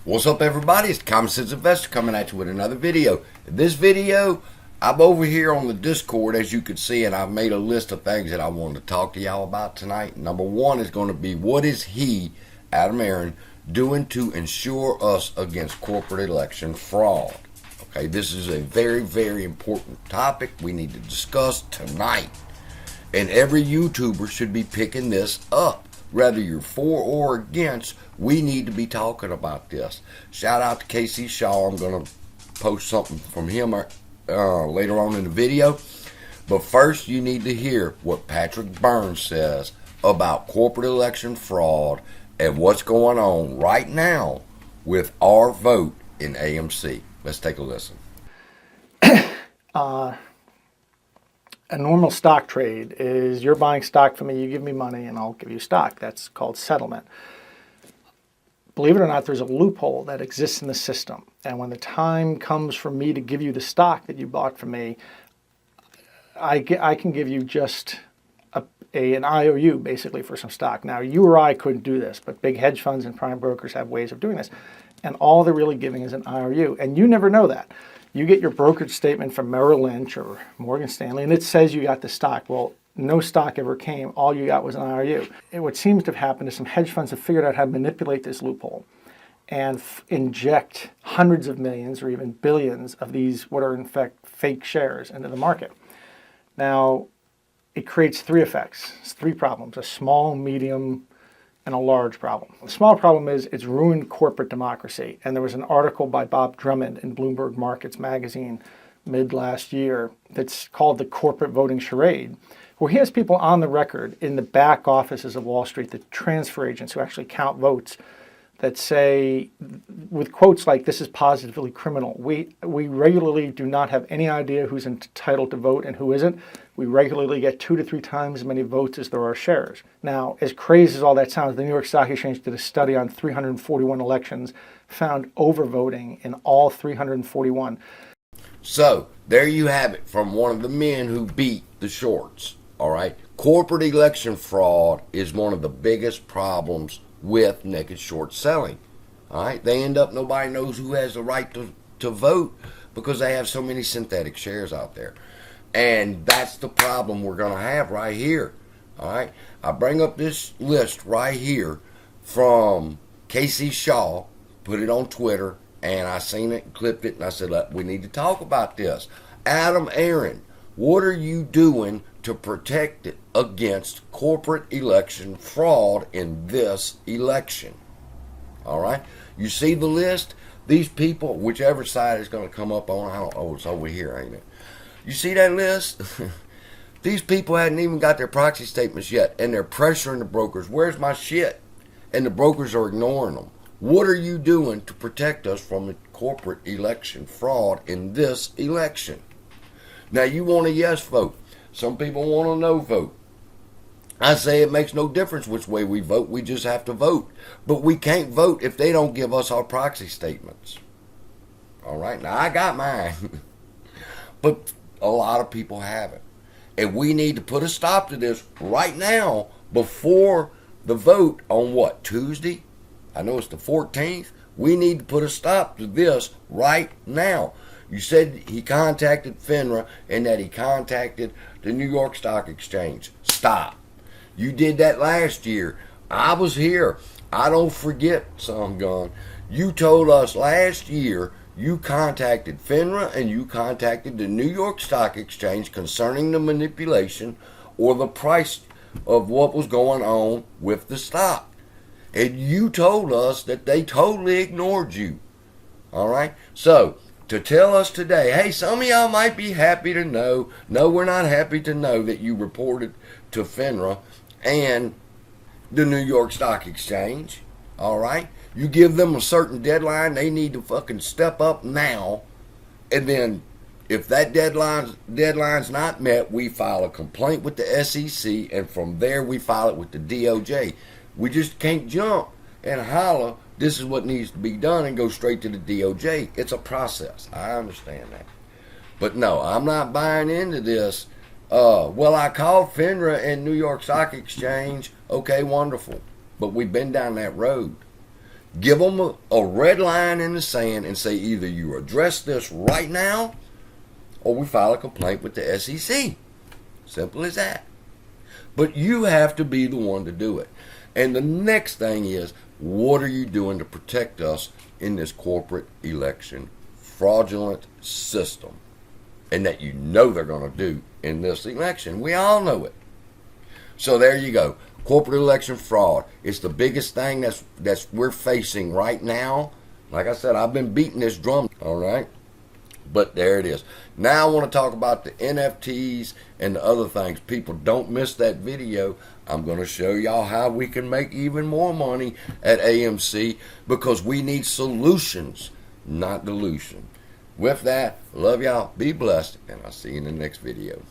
What's up, everybody? It's the Common Sense Investor coming at you with another video. In this video, I'm over here on the Discord, as you can see, and I've made a list of things that I wanted to talk to y'all about tonight. Number one is going to be, what is he, Aron, doing to ensure us against corporate election fraud? Okay, this is a very, very important topic we need to discuss tonight. And every YouTuber should be picking this up. Whether you're for or against, we need to be talking about this. Shout out to Casey Shaw. I'm going to post something from him later on in the video. But first, you need to hear what Patrick Burns says about corporate election fraud and what's going on right now with our vote in AMC. Let's take a listen. A normal stock trade is you're buying stock from me, you give me money, and I'll give you stock. That's called settlement. Believe it or not, there's a loophole that exists in the system. And when the time comes for me to give you the stock that you bought from me, I can give you just an IOU, basically, for some stock. Now, you or I couldn't do this, but big hedge funds and prime brokers have ways of doing this. And all they're really giving is an IOU. And you never know that. You get your brokerage statement from Merrill Lynch or Morgan Stanley, and it says you got the stock. Well, no stock ever came. All you got was an IOU. And what seems to have happened is some hedge funds have figured out how to manipulate this loophole and inject hundreds of millions or even billions of these, what are in fact fake shares, into the market. Now, it creates three effects. It's three problems: a small, medium, and a large problem. The small problem is it's ruined corporate democracy. And there was an article by Bob Drummond in Bloomberg Markets magazine mid last year that's called The Corporate Voting Charade, where he has people on the record in the back offices of Wall Street, the transfer agents who actually count votes, that say, with quotes like, "This is positively criminal. We regularly do not have any idea who's entitled to vote and who isn't. We regularly get 2 to 3 times as many votes as there are shares." Now, as crazy as all that sounds, the New York Stock Exchange did a study on 341 elections, found overvoting in all 341. So, there you have it from one of the men who beat the shorts. All right? Corporate election fraud is one of the biggest problems with naked short selling. All right? They end up, nobody knows who has the right to vote because they have so many synthetic shares out there. And that's the problem we're going to have right here. All right? I bring up this list right here from Casey Shaw, put it on Twitter, and I seen it, clipped it, and I said, we need to talk about this. Aron, what are you doing to protect it against corporate election fraud in this election? All right? You see the list? These people, whichever side is going to come up on, it's over here, ain't it? You see that list? These people hadn't even got their proxy statements yet, and they're pressuring the brokers. Where's my shit? And the brokers are ignoring them. What are you doing to protect us from corporate election fraud in this election? Now, you want a yes vote. Some people want a no vote. I say it makes no difference which way we vote. We just have to vote. But we can't vote if they don't give us our proxy statements. All right? Now, I got mine. But a lot of people haven't. And we need to put a stop to this right now before the vote on what, Tuesday? I know it's the 14th. We need to put a stop to this right now. You said he contacted Finra and that he contacted the New York Stock Exchange. Stop. You did that last year. I was here. I don't forget, some gun. You told us last year you contacted Finra and you contacted the New York Stock Exchange concerning the manipulation or the price of what was going on with the stock. And you told us that they totally ignored you. All right? So, to tell us today, hey, some of y'all might be happy to know. No, we're not happy to know that you reported to Finra and the New York Stock Exchange. All right? You give them a certain deadline, they need to fucking step up now. And then if that deadline's not met, we file a complaint with the SEC, and from there we file it with the DOJ. We just can't jump and holler, this is what needs to be done, and go straight to the DOJ. It's a process. I understand that. But no, I'm not buying into this. Well, I called Finra and New York Stock Exchange. Okay, wonderful. But we've been down that road. Give them a red line in the sand and say either you address this right now or we file a complaint with the SEC. Simple as that. But you have to be the one to do it. And the next thing is, what are you doing to protect us in this corporate election fraudulent system? And that you know they're going to do in this election. We all know it. So there you go. Corporate election fraud. It's the biggest thing that's we're facing right now. Like I said, I've been beating this drum, all right? But there it is. Now I want to talk about the NFTs and the other things. People, don't miss that video. I'm going to show y'all how we can make even more money at AMC because we need solutions, not delusion. With that, love y'all, be blessed, and I'll see you in the next video.